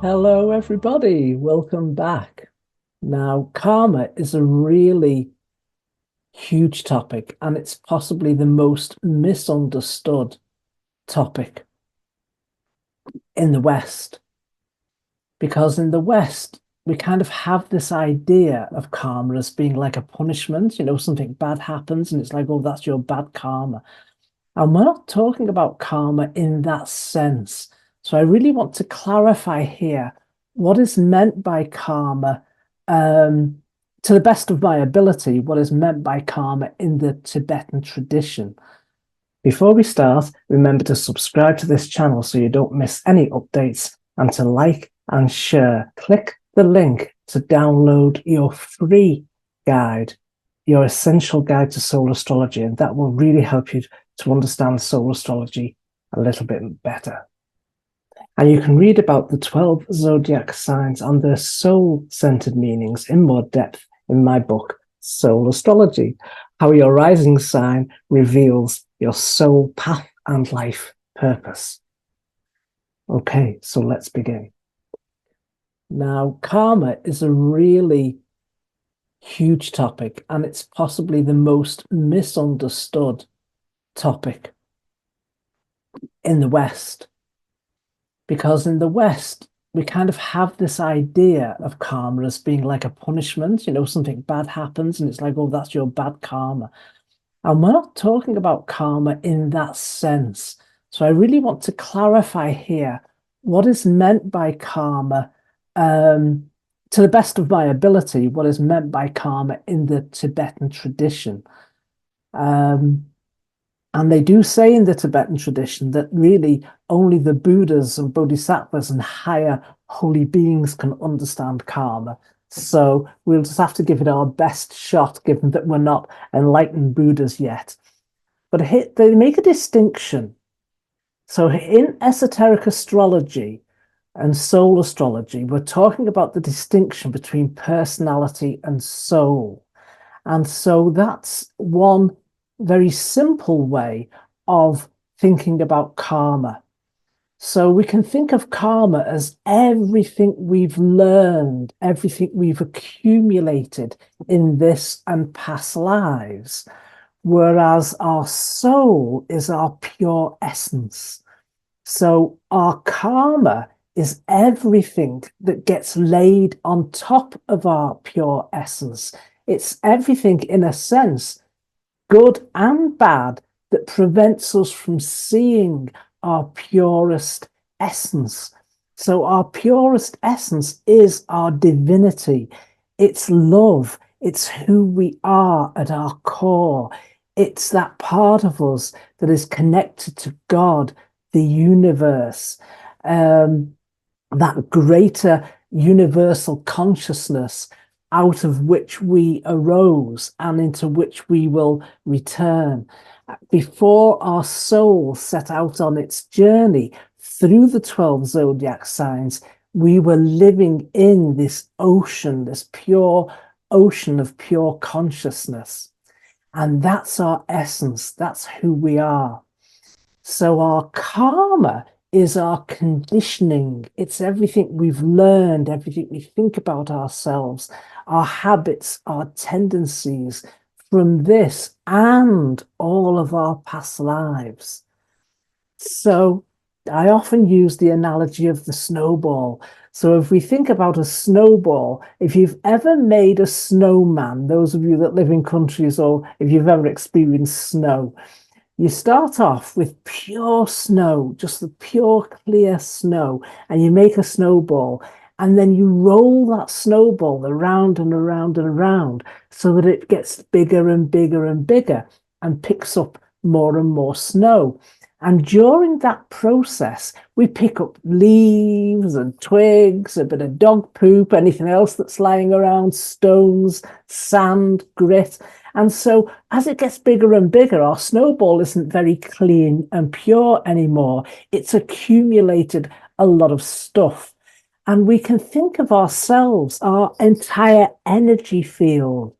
Hello, everybody. Welcome back. Now, karma is a really huge topic, and it's possibly the most misunderstood topic in the West. Because in the West, we kind of have this idea of karma as being like a punishment. Something bad happens, and it's like, oh, that's your bad karma. And we're not talking about karma in that sense. So I really want to clarify here what is meant by karma, to the best of my ability, what is meant by karma in the Tibetan tradition. Before we start, remember to subscribe to this channel so you don't miss any updates, and to like and share. Click the link to download your free guide, your essential guide to soul astrology, and that will really help you to understand soul astrology a little bit better. And you can read about the 12 zodiac signs and their soul-centered meanings in more depth in my book, Soul Astrology, how your rising sign reveals your soul path and life purpose. Okay, so let's begin. Now, karma is a really huge topic, and it's possibly the most misunderstood topic in the West. Because in the West, we kind of have this idea of karma as being like a punishment. Something bad happens, and it's like, oh, that's your bad karma. And we're not talking about karma in that sense. So I really want to clarify here what is meant by karma, to the best of my ability, what is meant by karma in the Tibetan tradition. And they do say in the Tibetan tradition that really only the Buddhas and Bodhisattvas and higher holy beings can understand karma. So we'll just have to give it our best shot, given that we're not enlightened Buddhas yet. But they make a distinction. So in esoteric astrology and soul astrology, we're talking about the distinction between personality and soul. And so that's one very simple way of thinking about karma. So we can think of karma as everything we've learned, everything we've accumulated in this and past lives, whereas our soul is our pure essence. So our karma is everything that gets laid on top of our pure essence. It's everything, in a sense, good and bad, that prevents us from seeing our purest essence. So our purest essence is our divinity. It's love. It's who we are at our core. It's that part of us that is connected to God, the universe, that greater universal consciousness out of which we arose and into which we will return. Before our soul set out on its journey through the 12 zodiac signs, we were living in this ocean, this pure ocean of pure consciousness. And that's our essence. That's who we are. So our karma is our conditioning. It's everything we've learned, everything we think about ourselves, our habits, our tendencies from this and all of our past lives. So I often use the analogy of the snowball. So if we think about a snowball, if you've ever made a snowman, those of you that live in countries, or if you've ever experienced snow, you start off with pure snow, just the pure clear snow, and you make a snowball, and then you roll that snowball around and around and around so that it gets bigger and bigger and bigger and picks up more and more snow. And during that process, we pick up leaves and twigs, a bit of dog poop, anything else that's lying around, stones, sand, grit. And so as it gets bigger and bigger, our snowball isn't very clean and pure anymore. It's accumulated a lot of stuff. And we can think of ourselves, our entire energy field,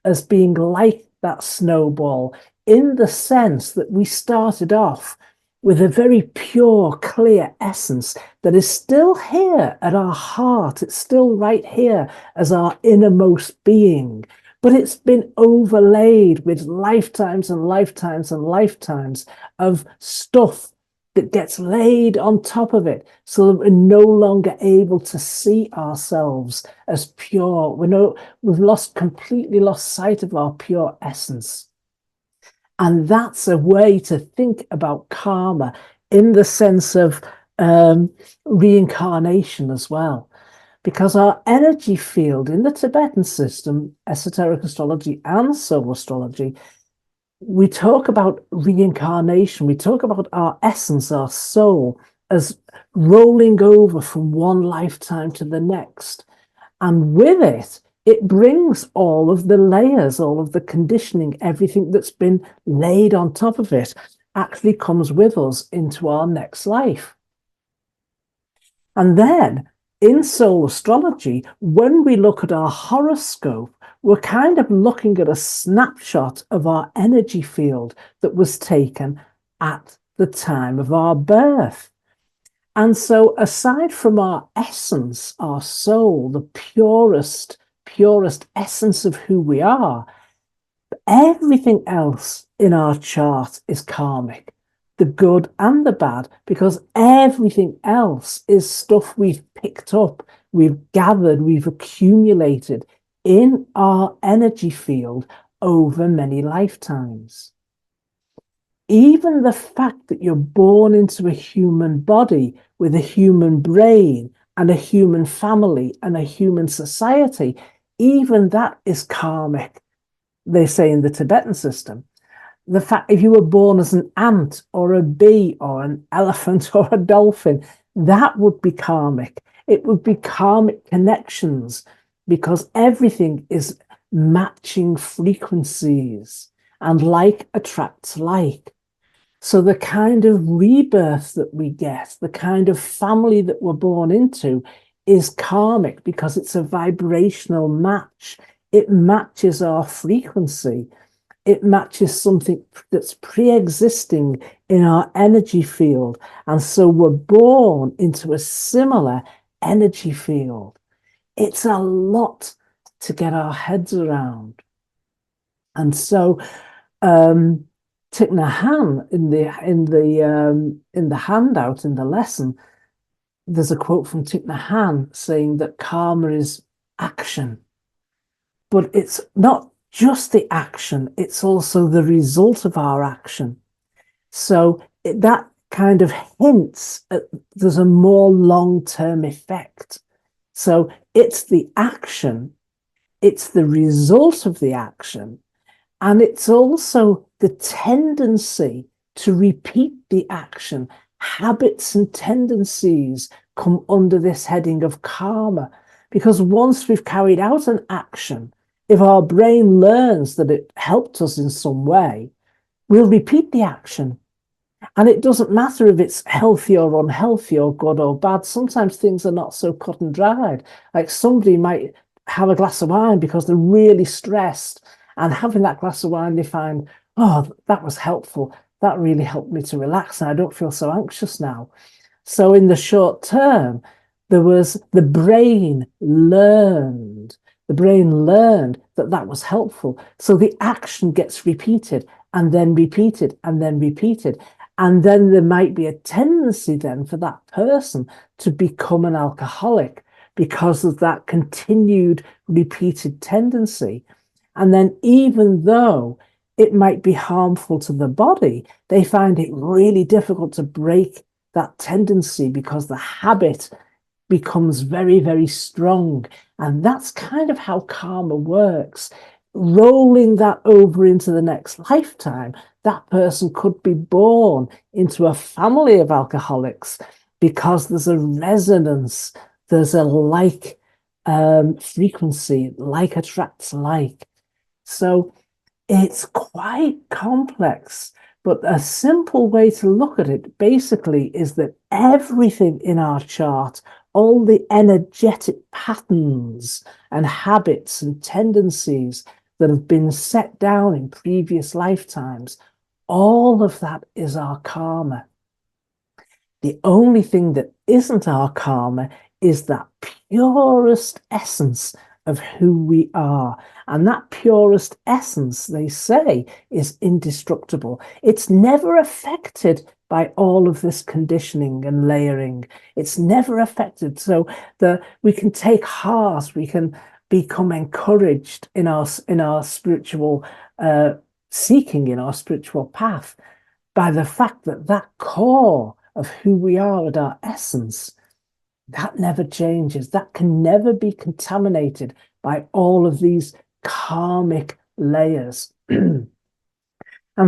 as being like that snowball, in the sense that we started off with a very pure, clear essence that is still here at our heart. It's still right here as our innermost being, but it's been overlaid with lifetimes and lifetimes and lifetimes of stuff that gets laid on top of it so that we're no longer able to see ourselves as pure. We've completely lost sight of our pure essence. And that's a way to think about karma in the sense of reincarnation as well. Because our energy field in the Tibetan system, esoteric astrology and soul astrology, we talk about reincarnation. We talk about our essence, our soul, as rolling over from one lifetime to the next. And with it, it brings all of the layers, all of the conditioning, everything that's been laid on top of it actually comes with us into our next life. And then in soul astrology, when we look at our horoscope, we're kind of looking at a snapshot of our energy field that was taken at the time of our birth. And so aside from our essence, our soul, the purest essence of who we are, everything else in our chart is karmic, the good and the bad, because everything else is stuff we've picked up, we've gathered, we've accumulated in our energy field over many lifetimes. Even the fact that you're born into a human body with a human brain and a human family and a human society, even that is karmic, they say in the Tibetan system. The fact if you were born as an ant or a bee or an elephant or a dolphin, that would be karmic. It would be karmic connections because everything is matching frequencies and like attracts like. So the kind of rebirth that we get, the kind of family that we're born into is karmic because it's a vibrational match. It matches our frequency. It matches something that's pre-existing in our energy field. And so we're born into a similar energy field. It's a lot to get our heads around. And so Thich Nhat Hanh in the handout in the lesson, there's a quote from Thich Nhat Hanh saying that karma is action, but it's not just the action; it's also the result of our action. So that kind of hints at there's a more long-term effect. So it's the action, it's the result of the action. And it's also the tendency to repeat the action. Habits and tendencies come under this heading of karma. Because once we've carried out an action, if our brain learns that it helped us in some way, we'll repeat the action. And it doesn't matter if it's healthy or unhealthy or good or bad. Sometimes things are not so cut and dried. Like somebody might have a glass of wine because they're really stressed. And having that glass of wine, they find, oh, that was helpful. That really helped me to relax. And I don't feel so anxious now. So in the short term, the brain learned that that was helpful. So the action gets repeated and then repeated and then repeated. And then there might be a tendency then for that person to become an alcoholic because of that continued repeated tendency. And then even though it might be harmful to the body, they find it really difficult to break that tendency because the habit becomes very, very strong. And that's kind of how karma works. Rolling that over into the next lifetime, that person could be born into a family of alcoholics because there's a resonance, there's a like frequency, like attracts like. So it's quite complex, but a simple way to look at it basically is that everything in our chart, all the energetic patterns and habits and tendencies that have been set down in previous lifetimes, all of that is our karma. The only thing that isn't our karma is that purest essence of who we are. And that purest essence, they say, is indestructible. It's never affected by all of this conditioning and layering. It's never affected. So we can take heart, we can become encouraged in our spiritual seeking, in our spiritual path, by the fact that that core of who we are at our essence, that never changes. That can never be contaminated by all of these karmic layers. And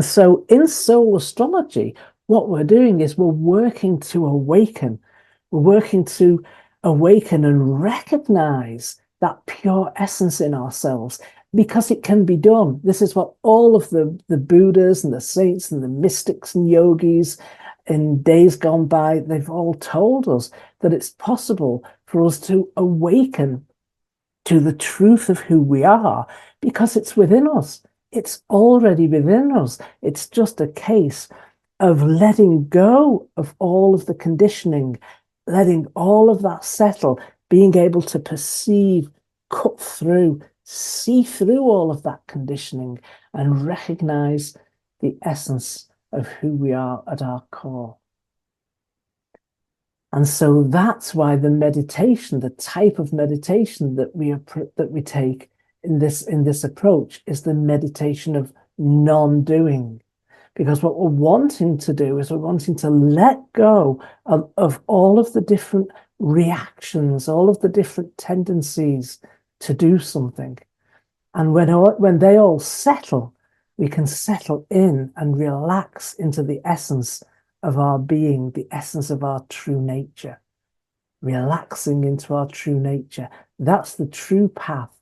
so in soul astrology, what we're doing is we're working to awaken. We're working to awaken and recognize that pure essence in ourselves, because it can be done. This is what all of the Buddhas and the saints and the mystics and yogis in days gone by, they've all told us that it's possible for us to awaken to the truth of who we are, because it's within us. It's already within us. It's just a case of letting go of all of the conditioning, letting all of that settle, being able to perceive, cut through, see through all of that conditioning and recognize the essence of who we are at our core. And so that's why the meditation, the type of meditation that we take in this approach, is the meditation of non-doing. Because what we're wanting to do is we're wanting to let go of all of the different reactions, all of the different tendencies to do something. And when they all settle, we can settle in and relax into the essence of our being, the essence of our true nature. Relaxing into our true nature. That's the true path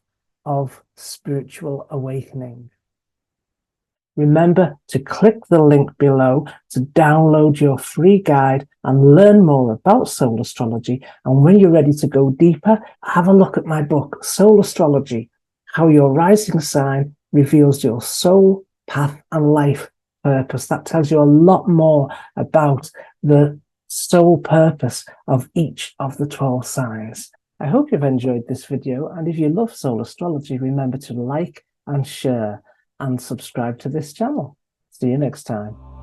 of spiritual awakening. Remember to click the link below to download your free guide and learn more about soul astrology. And when you're ready to go deeper, have a look at my book, Soul Astrology: How Your Rising Sign Reveals Your Soul, Path and Life Purpose. That tells you a lot more about the soul purpose of each of the 12 signs. I hope you've enjoyed this video, and if you love soul astrology, remember to like and share and subscribe to this channel. See you next time.